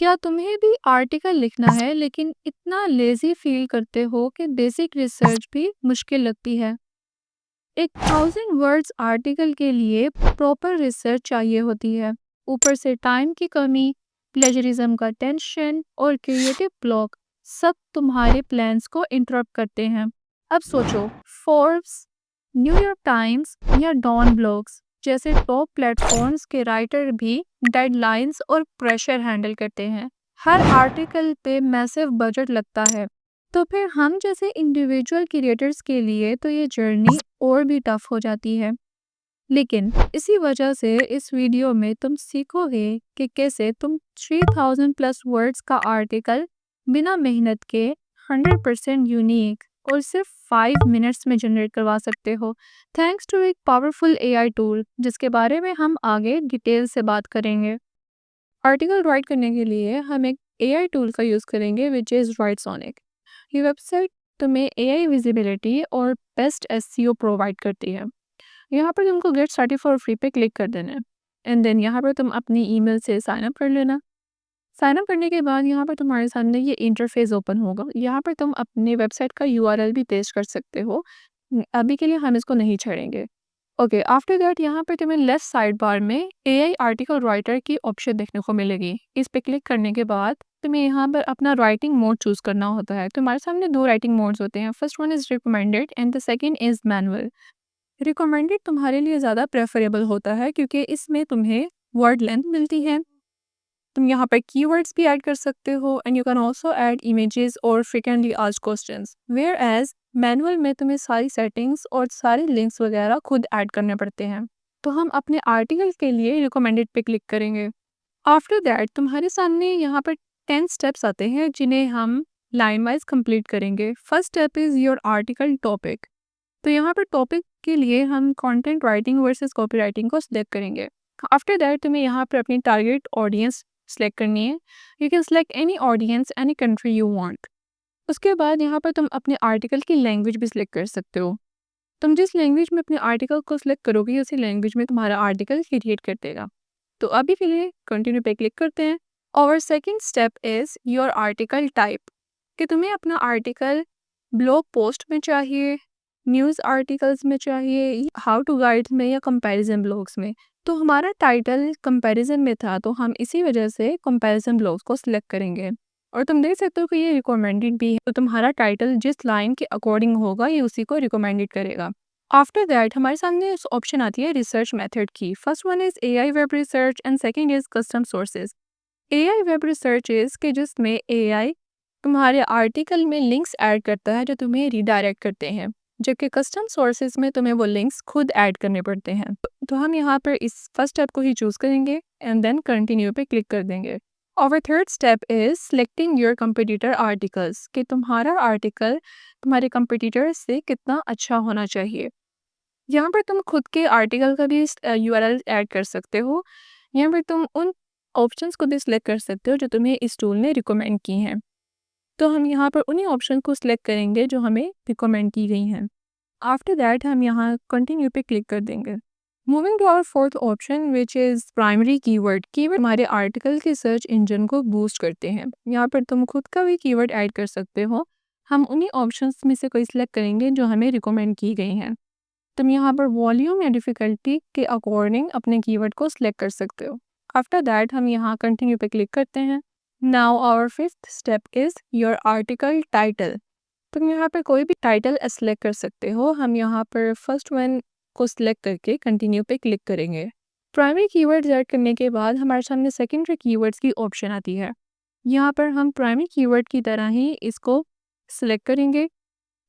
क्या तुम्हें भी आर्टिकल लिखना है लेकिन इतना लेजी फील करते हो कि बेसिक रिसर्च भी मुश्किल लगती है? एक 1000 वर्ड्स आर्टिकल के लिए प्रॉपर रिसर्च चाहिए होती है। ऊपर से टाइम की कमी, प्लेजरिज्म का टेंशन और क्रिएटिव ब्लॉक सब तुम्हारे प्लान्स को इंटरप्ट करते हैं। अब सोचो, फोर्ब्स, न्यूयॉर्क टाइम्स या डॉन ब्लॉग्स जैसे टॉप प्लेटफॉर्म्स के राइटर भी डेडलाइंस और प्रेशर हैंडल करते हैं। हर आर्टिकल पे मैसिव बजट लगता है। तो फिर हम जैसे इंडिविजुअल क्रिएटर्स के लिए तो ये जर्नी और भी टफ हो जाती है। लेकिन इसी वजह से इस वीडियो में तुम सीखोगे कि कैसे तुम 3000 प्लस वर्ड्स का आर्टिकल बिना मेहनत के 100% यूनिक और सिर्फ 5 मिनट्स में जनरेट करवा सकते हो, थैंक्स टू एक पावरफुल एआई टूल जिसके बारे में हम आगे डिटेल से बात करेंगे। आर्टिकल राइट करने के लिए हम एक एआई टूल का यूज़ करेंगे विच इज़ राइटसोनिक। ये वेबसाइट तुम्हें एआई विजिबिलिटी और बेस्ट एसईओ प्रोवाइड करती है। यहाँ पर तुमको गेट स्टार्टेड फॉर फ्री पे क्लिक कर देना है एंड देन यहाँ पर तुम अपनी ईमेल से साइन अप कर लेना। साइन अप करने के बाद यहाँ पर तुम्हारे सामने ये इंटरफेस ओपन होगा। यहाँ पर तुम अपने वेबसाइट का यूआरएल भी पेस्ट कर सकते हो। अभी के लिए हम इसको नहीं छोड़ेंगे। ओके, आफ्टर दैट यहाँ पर तुम्हें लेफ्ट साइड बार में एआई आर्टिकल राइटर की ऑप्शन देखने को मिलेगी। इस पे क्लिक करने के बाद तुम्हें यहाँ पर अपना राइटिंग मोड चूज करना होता है। तुम्हारे सामने दो राइटिंग मोड्स होते हैं। First one is recommended and the second is manual. Recommended तुम्हारे लिए ज़्यादा प्रेफरेबल होता है क्योंकि इसमें तुम्हें वर्ड लेंथ मिलती है। तुम यहाँ पर कीवर्ड्स भी ऐड कर सकते हो and you can also add images और frequently asked questions. Whereas manual में तुम्हें सारी सेटिंग्स और सारे लिंक्स वगैरह खुद ऐड करने पड़ते हैं। तो हम अपने आर्टिकल के लिए रिकमेंडेड पे क्लिक करेंगे। आफ्टर दैट तुम्हारे सामने यहाँ पर 10 स्टेप्स आते हैं जिन्हें हम लाइन वाइज कंप्लीट करेंगे। First step is your article topic. तो यहाँ पर टॉपिक के लिए हम content writing versus copy writing को सिलेक्ट करेंगे। आफ्टर दैट तुम्हें यहाँ पर अपनी टारगेट ऑडियंस सेलेक्ट करनी है। You can select any audience, any country you want. उसके बाद यहाँ पर तुम अपने आर्टिकल की लैंग्वेज भी सिलेक्ट कर सकते हो। तुम जिस लैंग्वेज में अपने आर्टिकल को सिलेक्ट करोगे उसी लैंग्वेज में तुम्हारा आर्टिकल क्रिएट कर देगा। तो अभी के लिए कंटिन्यू पे क्लिक करते हैं। और second step is your article type, कि तुम्हें अपना आर्टिकल ब्लॉग पोस्ट में चाहिए, न्यूज़ आर्टिकल्स में चाहिए, हाउ टू गाइड में या कंपैरिजन ब्लॉग्स में। तो हमारा टाइटल कंपैरिजन में था तो हम इसी वजह से कंपैरिजन ब्लॉग्स को सिलेक्ट करेंगे। और तुम देख सकते हो कि ये रिकमेंडेड भी है, तो तुम्हारा टाइटल जिस लाइन के अकॉर्डिंग होगा ये उसी को रिकमेंडेड करेगा। आफ्टर दैट हमारे सामने ऑप्शन आती है रिसर्च मेथड की। First one is AI web research and second is custom sources. AI web research is के जिसमें एआई तुम्हारे आर्टिकल में लिंक्स ऐड करता है जो तुम्हें रिडायरेक्ट करते हैं, जबकि कस्टम सोर्सेज में तुम्हें वो लिंक्स खुद ऐड करने पड़ते हैं। तो हम यहाँ पर इस फर्स्ट स्टेप को ही चूज़ करेंगे एंड देन कंटिन्यू पे क्लिक कर देंगे। और third step is selecting your competitor articles, कि तुम्हारा आर्टिकल तुम्हारे कंपटीटर से कितना अच्छा होना चाहिए। यहाँ पर तुम खुद के आर्टिकल का भी यूआरएल ऐड कर सकते हो। यहाँ पर तुम उन ऑप्शंस को भी सिलेक्ट कर सकते हो जो तुम्हें इस टूल ने रिकमेंड की हैं। तो हम यहाँ पर उन्हीं ऑप्शन को सिलेक्ट करेंगे जो हमें रिकमेंड की गई हैं। आफ्टर दैट हम यहाँ कंटिन्यू पे क्लिक कर देंगे। Moving to our fourth option which is primary keyword. Keyword हमारे आर्टिकल के सर्च इंजन को बूस्ट करते हैं। यहाँ पर तुम खुद का भी कीवर्ड ऐड कर सकते हो। हम उन्हीं ऑप्शंस में से कोई सिलेक्ट करेंगे जो हमें रिकमेंड की गई हैं। तुम यहाँ पर वॉल्यूम या डिफ़िकल्टी के अकॉर्डिंग अपने कीवर्ड को सिलेक्ट कर सकते हो। आफ्टर दैट हम यहाँ कंटिन्यू पे क्लिक करते हैं। Now our fifth step is your article title. तुम यहाँ पर कोई भी टाइटल सेलेक्ट कर सकते हो। हम यहाँ पर फर्स्ट वन को सिलेक्ट करके कंटिन्यू पे क्लिक करेंगे। प्राइमरी कीवर्ड्स ऐड करने के बाद हमारे सामने सेकेंडरी कीवर्ड्स की ऑप्शन आती है। यहाँ पर हम प्राइमरी कीवर्ड की तरह ही इसको सिलेक्ट करेंगे।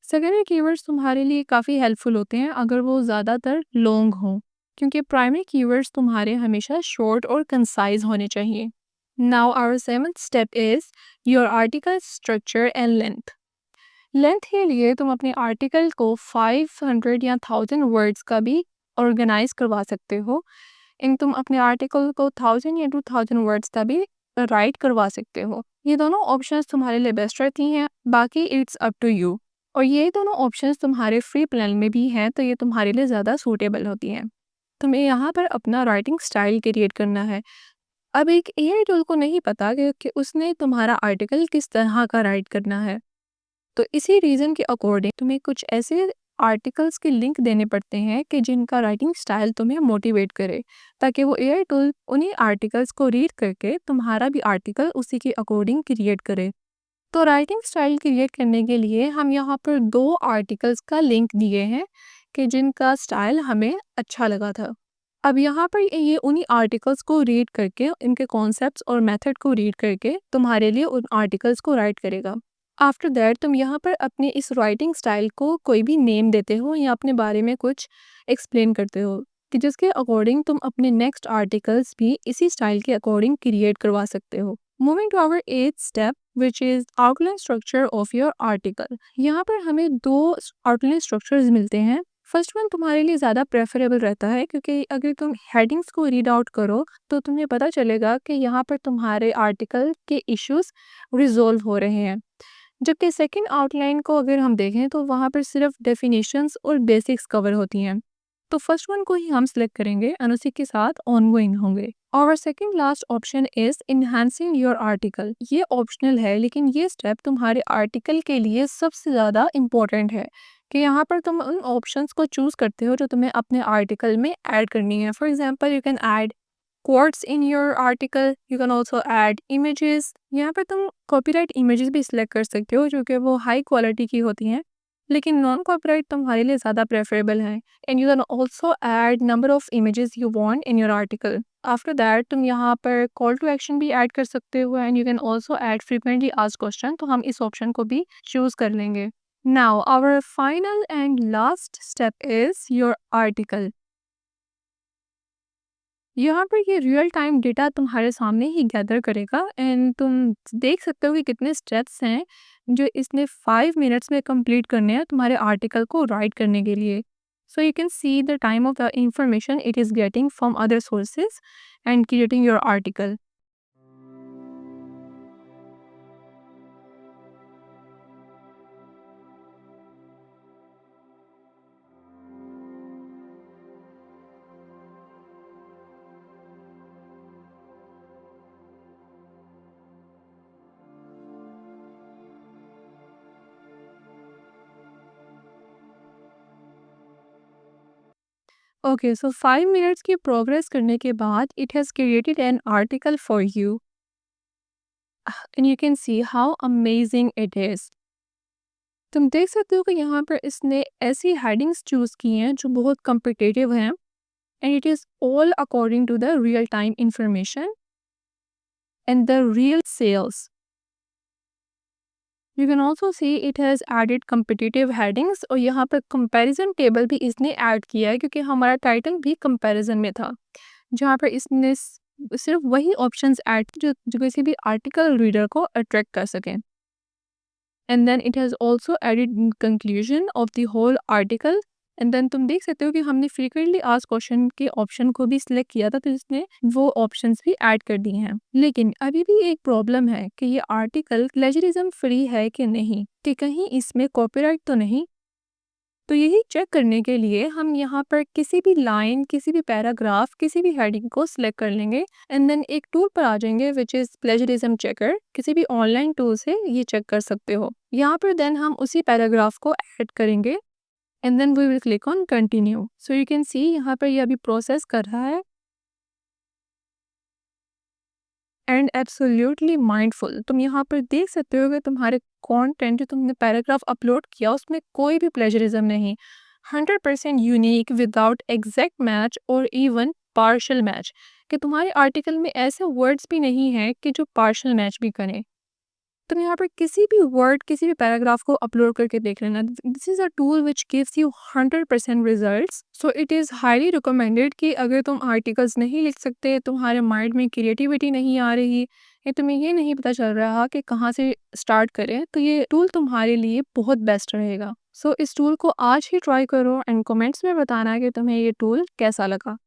सेकेंडरी कीवर्ड्स तुम्हारे लिए काफ़ी हेल्पफुल होते हैं अगर वो ज़्यादातर लॉन्ग हों, क्योंकि प्राइमरी कीवर्ड्स तुम्हारे हमेशा शॉर्ट और कंसाइज होने चाहिए। Now our seventh step is your article structure and length. Length के लिए तुम अपने आर्टिकल को 500 या 1000 वर्ड्स का भी ऑर्गेनाइज करवा सकते हो। इन तुम अपने आर्टिकल को 1000 या 2000 वर्ड्स का भी राइट करवा सकते हो। ये दोनों ऑप्शंस तुम्हारे लिए बेस्ट रहती हैं, बाकी इट्स अप टू यू। और ये दोनों ऑप्शंस तुम्हारे फ्री प्लान में भी हैं तो ये तुम्हारे लिए ज़्यादा सूटेबल होती हैं। तुम्हें यहाँ पर अपना राइटिंग स्टाइल क्रिएट करना है। अब एक एआई टूल को नहीं पता कि उसने तुम्हारा आर्टिकल किस तरह का राइट करना है। तो इसी रीज़न के अकॉर्डिंग तुम्हें कुछ ऐसे आर्टिकल्स के लिंक देने पड़ते हैं कि जिनका राइटिंग स्टाइल तुम्हें मोटिवेट करे, ताकि वो एआई टूल उन्हीं आर्टिकल्स को रीड करके तुम्हारा भी आर्टिकल उसी के अकॉर्डिंग क्रिएट करे। तो राइटिंग स्टाइल क्रिएट करने के लिए हम यहाँ पर 2 आर्टिकल्स का लिंक दिए हैं कि जिनका स्टाइल हमें अच्छा लगा था। अब यहाँ पर ये उन्हीं आर्टिकल्स को रीड करके, इनके कॉन्सेप्ट्स और मेथड को रीड करके तुम्हारे लिए उन आर्टिकल्स को राइट करेगा। आफ्टर दैट तुम यहाँ पर अपने इस राइटिंग स्टाइल को कोई भी नेम देते हो या अपने बारे में कुछ एक्सप्लेन करते हो कि जिसके अकॉर्डिंग तुम अपने नेक्स्ट आर्टिकल्स भी इसी स्टाइल के अकॉर्डिंग क्रिएट करवा सकते हो। Moving to our 8th step which is outline structure of your article. यहाँ पर हमें 2 आउटलाइन स्ट्रक्चर्स मिलते हैं। फर्स्ट वन तुम्हारे लिए ज़्यादा प्रेफरेबल रहता है, क्योंकि अगर तुम हेडिंग्स को रीड आउट करो तो तुम्हें पता चलेगा कि यहाँ पर तुम्हारे आर्टिकल के इश्यूज रिजॉल्व हो रहे हैं। जबकि सेकंड आउटलाइन को अगर हम देखें तो वहाँ पर सिर्फ डेफिनेशंस और बेसिक्स कवर होती हैं। तो फर्स्ट वन को ही हम सेलेक्ट करेंगे और उसी के साथ ऑनगोइंग होंगे। और second last option is enhancing your article. ये ऑप्शनल है, लेकिन ये स्टेप तुम्हारे आर्टिकल के लिए सबसे ज़्यादा इम्पोर्टेंट है कि यहाँ पर तुम उन ऑप्शंस को चूज़ करते हो जो तुम्हें अपने आर्टिकल में ऐड करनी है। For example you can add quotes in your article, you can also add images। यहाँ पे तुम कॉपीराइट इमेजेस भी सिलेक्ट कर सकते हो जो कि वो हाई क्वालिटी की होती हैं, लेकिन नॉन कॉपीराइट तुम्हारे लिए ज़्यादा प्रेफरेबल है। And you can also add number of images you want in your article. After that तुम यहाँ पर कॉल टू एक्शन भी ऐड कर सकते हो and you can also add frequently asked question, तो हम इस ऑप्शन को भी चूज़ कर लेंगे। Now our final and last step is your article. यहाँ पर ये रियल टाइम डेटा तुम्हारे सामने ही गैदर करेगा एंड तुम देख सकते हो कि कितने स्टेप्स हैं जो इसने 5 मिनट्स में कंप्लीट करने हैं तुम्हारे आर्टिकल को राइट करने के लिए। सो you can see the time of the information it is getting from other sources and creating your article. Okay, so 5 minutes की प्रोग्रेस करने के बाद it has created an article for you and you can see how amazing it is. तुम देख सकते हो कि यहाँ पर इसने ऐसी हेडिंग्स चूज़ की हैं जो बहुत कम्पिटिटिव हैं and it is all according to the real time information and the real sales. You can also see it has added competitive headings और यहाँ पर comparison table भी इसने ऐड किया है क्योंकि हमारा टाइटल भी comparison में था, जहाँ पर इसने सिर्फ वही ऑप्शंस ऐड जो किसी भी आर्टिकल रीडर को अट्रैक्ट कर सकें। And then it has also added conclusion of the whole article. And then तुम देख सकते हो कि हमने फ्रीक्वेंटली आस्क्ड क्वेश्चन के ऑप्शन को भी सिलेक्ट किया था, तो इसने वो ऑप्शंस भी ऐड कर दिए हैं। लेकिन अभी भी एक प्रॉब्लम है कि ये आर्टिकल प्लेजरिज्म फ्री है कि नहीं, कि कहीं इसमें कॉपीराइट तो नहीं। तो यही चेक करने के लिए हम यहाँ पर किसी भी लाइन, किसी भी पैराग्राफ, किसी भी हेडिंग को सिलेक्ट कर लेंगे एंड देन एक टूल पर आ जाएंगे विच इज़ प्लेजरिज्म चेकर। किसी भी ऑनलाइन टूल से ये चेक कर सकते हो। यहाँ पर देन हम उसी पैराग्राफ को ऐड करेंगे and then we will click on continue. So you can see यहाँ पर ये अभी प्रोसेस कर रहा है एंड एब्सोल्युटली माइंडफुल। तुम यहाँ पर देख सकते हो कि तुम्हारे कंटेंट जो तुमने पैराग्राफ अपलोड किया उसमें कोई भी प्लेजरिज्म नहीं, 100% यूनिक विदाउट एग्जैक्ट मैच और इवन पार्शल मैच, कि तुम्हारे आर्टिकल में ऐसे वर्ड्स भी नहीं हैं कि जो पार्शल मैच भी करें। तुम यहाँ पर किसी भी वर्ड, किसी भी पैराग्राफ को अपलोड करके देख लेना। This is a tool which gives you 100% results. So it is highly recommended कि अगर तुम आर्टिकल्स नहीं लिख सकते, तुम्हारे माइंड में क्रिएटिविटी नहीं आ रही या तुम्हें ये नहीं पता चल रहा कि कहाँ से स्टार्ट करें, तो ये टूल तुम्हारे लिए बहुत बेस्ट रहेगा। सो इस टूल को आज ही ट्राई करो एंड कमेंट्स में बताना कि तुम्हें ये टूल कैसा लगा।